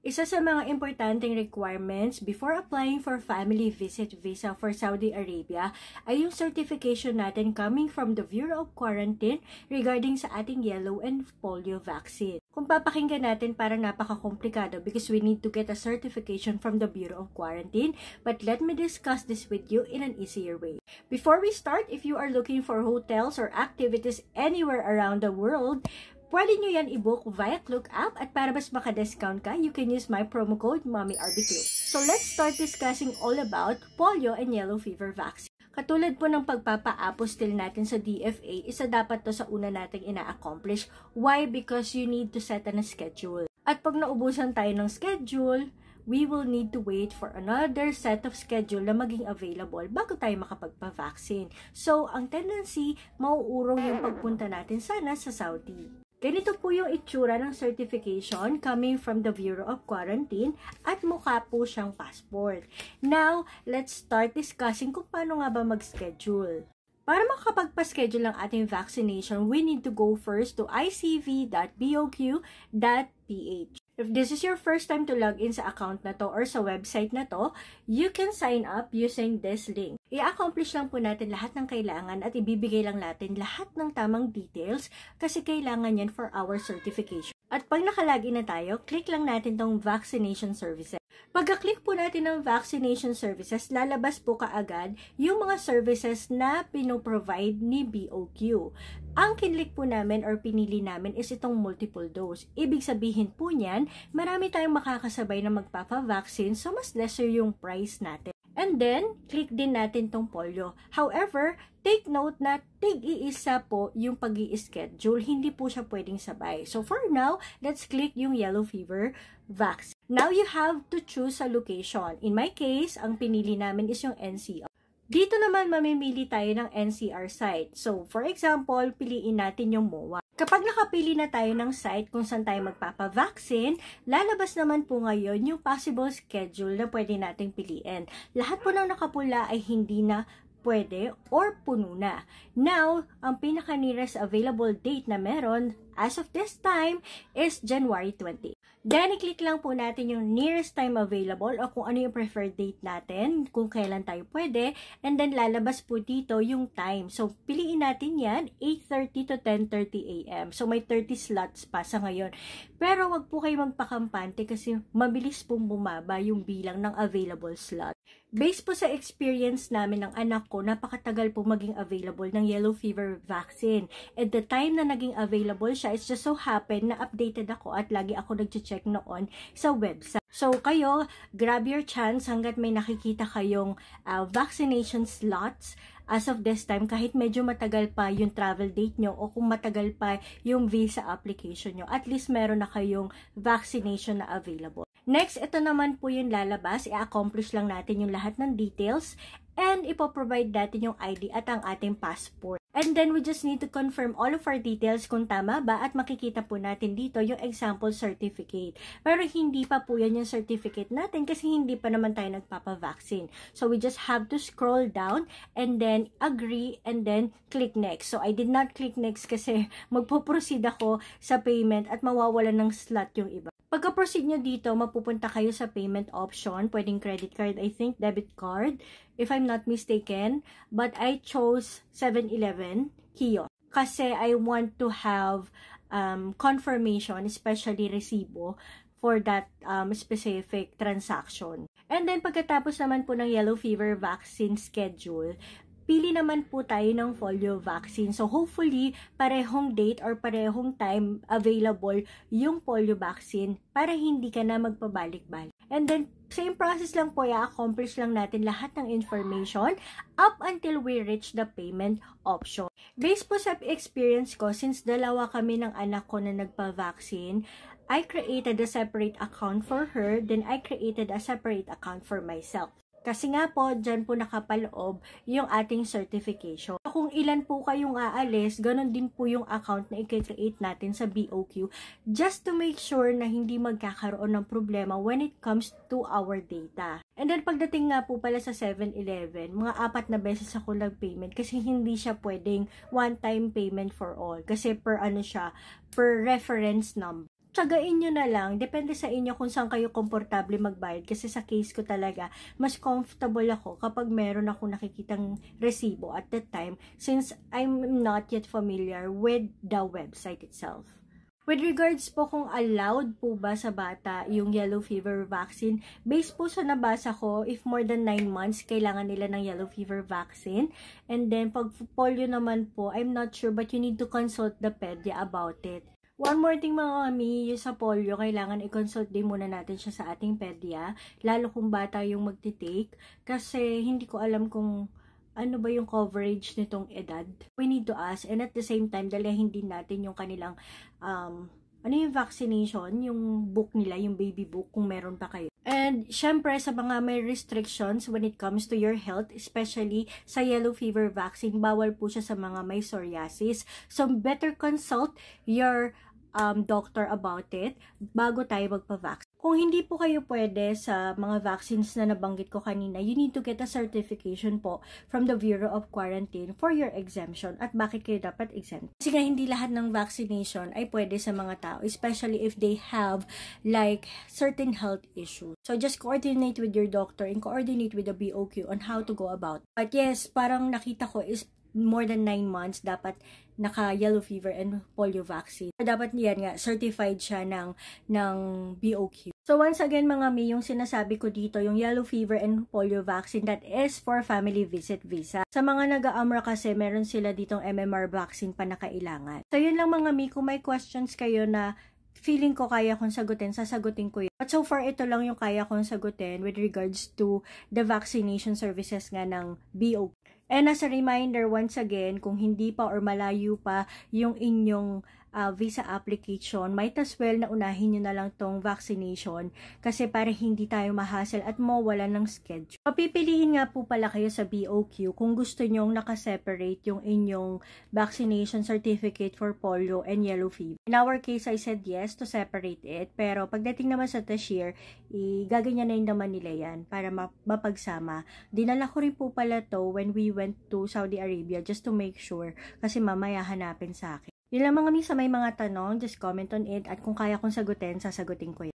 Isa sa mga importanteng requirements before applying for family visit visa for Saudi Arabia ay yung certification natin coming from the Bureau of Quarantine regarding sa ating yellow and polio vaccine. Kung papakinggan natin, parang napaka-komplikado because we need to get a certification from the Bureau of Quarantine, but let me discuss this with you in an easier way. Before we start, if you are looking for hotels or activities anywhere around the world, pwede nyo yan i-book via Klook app at para mas maka-discount ka, you can use my promo code MommyRBClook. So let's start discussing all about polio and yellow fever vaccine. Katulad po ng pagpapa-apostle natin sa DFA, isa dapat to sa una nating ina-accomplish. Why? Because you need to set a schedule. At pag naubusan tayo ng schedule, we will need to wait for another set of schedule na maging available bago tayo makapagpa-vaccine. So, ang tendency, mauurong yung pagpunta natin sana sa Saudi. Ganito po yung itsura ng certification coming from the Bureau of Quarantine at mukha po siyang passport. Now, let's start discussing kung paano nga ba mag-schedule. Para makapagpa-schedule ng ating vaccination, we need to go first to icv.boq.ph. If this is your first time to log in sa account na to or sa website na to, you can sign up using this link. I-accomplish lang po natin lahat ng kailangan at ibibigay lang natin lahat ng tamang details kasi kailangan yan for our certification. At pag nakalagin na tayo, click lang natin tong vaccination services. Pagka-click po natin ng vaccination services, lalabas po kaagad yung mga services na pinoprovide ni BOQ. Ang kinlik po namin or pinili namin is itong multiple dose. Ibig sabihin po niyan, marami tayong makakasabay na magpapa-vaccine so mas lesser yung price natin. And then, click din natin tong polio. However, take note na tig-iisa po yung pag-i-schedule. Hindi po siya pwedeng sabay. So for now, let's click yung yellow fever vaccine. Now you have to choose a location. In my case, ang pinili namin is yung NCR. Dito naman mamimili tayo ng NCR site. So for example, piliin natin yung MOA. Kapag nakapili na tayo ng site kung saan tayo magpapa-vaccine, lalabas naman po ngayon yung possible schedule na pwede nating piliin. Lahat po ng nakapula ay hindi na pwede or puno na. Now, ang pinaka-nearest available date na meron as of this time is January 20. Then, i-click lang po natin yung nearest time available o kung ano yung preferred date natin, kung kailan tayo pwede, and then lalabas po dito yung time. So, piliin natin yan, 8:30 to 10:30 a.m. So, may 30 slots pa sa ngayon. Pero, wag po kayo magpakampante kasi mabilis pong bumaba yung bilang ng available slot. Based po sa experience namin ng anak ko, napakatagal po maging available ng yellow fever vaccine. At the time na naging available siya, it's just so happen na updated ako at lagi ako nag-check noon sa website. So, kayo, grab your chance hanggat may nakikita kayong vaccination slots as of this time, kahit medyo matagal pa yung travel date nyo o kung matagal pa yung visa application nyo, at least meron na kayong vaccination na available. Next, ito naman po yung lalabas. I-accomplish lang natin yung lahat ng details and ipoprovide natin yung ID at ang ating passport. And then, we just need to confirm all of our details kung tama ba at makikita po natin dito yung example certificate. Pero hindi pa po yan yung certificate natin kasi hindi pa naman tayo nagpapa-vaccine. So, we just have to scroll down and then agree and then click next. So, I did not click next kasi magpo-proceed ako sa payment at mawawala ng slot yung iba. Pagka-proceed nyo dito, mapupunta kayo sa payment option. Pwedeng credit card, I think, debit card, if I'm not mistaken. But I chose 7-Eleven kiosk kasi I want to have confirmation, especially resibo, for that specific transaction. And then, pagkatapos naman po ng yellow fever vaccine schedule, pili naman po tayo ng polio vaccine. So, hopefully, parehong date or parehong time available yung polio vaccine para hindi ka na magpabalik-balik. And then, same process lang po, i-accomplish lang natin lahat ng information up until we reach the payment option. Based po sa experience ko, since dalawa kami ng anak ko na nagpa-vaccine, I created a separate account for her, then I created a separate account for myself. Kasi nga po, dyan po nakapaloob yung ating certification. Kung ilan po kayong aalis, ganun din po yung account na i-create natin sa BOQ just to make sure na hindi magkakaroon ng problema when it comes to our data. And then pagdating nga po pala sa 7-Eleven, mga 4 na beses ako nag-payment kasi hindi siya pwedeng one-time payment for all. Kasi per ano siya, per reference number. Tsagain nyo na lang, depende sa inyo kung saan kayo komportable magbayad. Kasi sa case ko talaga, mas comfortable ako kapag meron ako nakikitang resibo at that time, since I'm not yet familiar with the website itself. With regards po kung allowed po ba sa bata yung yellow fever vaccine, based po sa nabasa ko, if more than 9 months, kailangan nila ng yellow fever vaccine. And then, pag polio naman po, I'm not sure, but you need to consult the pedia about it. One more thing mga kami, yung sa polio, kailangan i-consult din muna natin siya sa ating pedia, lalo kung bata yung magtitake, kasi hindi ko alam kung ano ba yung coverage nitong edad. We need to ask, and at the same time, dalahin din natin yung kanilang, ano yung vaccination, yung book nila, yung baby book, kung meron pa kayo. And, syempre, sa mga may restrictions when it comes to your health, especially sa yellow fever vaccine, bawal po siya sa mga may psoriasis. So, better consult your doctor about it bago tayo magpa-vaccine. Kung hindi po kayo pwede sa mga vaccines na nabanggit ko kanina, you need to get a certification po from the Bureau of Quarantine for your exemption. At bakit kayo dapat exempt? Kasi nga hindi lahat ng vaccination ay pwede sa mga tao, especially if they have like certain health issues. So just coordinate with your doctor and coordinate with the BOQ on how to go about. But yes, parang nakita ko is more than 9 months dapat naka yellow fever and polio vaccine. Dapat yan nga, certified siya ng BOQ. So once again mga mi, yung sinasabi ko dito, yung yellow fever and polio vaccine, that is for family visit visa. Sa mga nag-aamra kasi, meron sila ditong MMR vaccine pa na kailangan. So yun lang mga mi, kung may questions kayo na feeling ko kaya kong sagutin, sasagutin ko yun. But so far, ito lang yung kaya kong sagutin with regards to the vaccination services nga ng BOQ. And as a reminder, once again, kung hindi pa or malayo pa yung inyong visa application, might as well na unahin nyo na lang tong vaccination kasi para hindi tayo mahassle at mawala ng schedule. Papipiliin nga po pala kayo sa BOQ kung gusto nyong nakaseparate yung inyong vaccination certificate for polio and yellow fever. In our case, I said yes to separate it, pero pagdating naman sa cashier, gaganyanin naman nila yan para mapagsama. Dinala ko rin po pala to when we went to Saudi Arabia just to make sure kasi mamaya hanapin sa akin. Yun lang mga may mga tanong, just comment on it at kung kaya kong sagutin, sasagutin ko yan.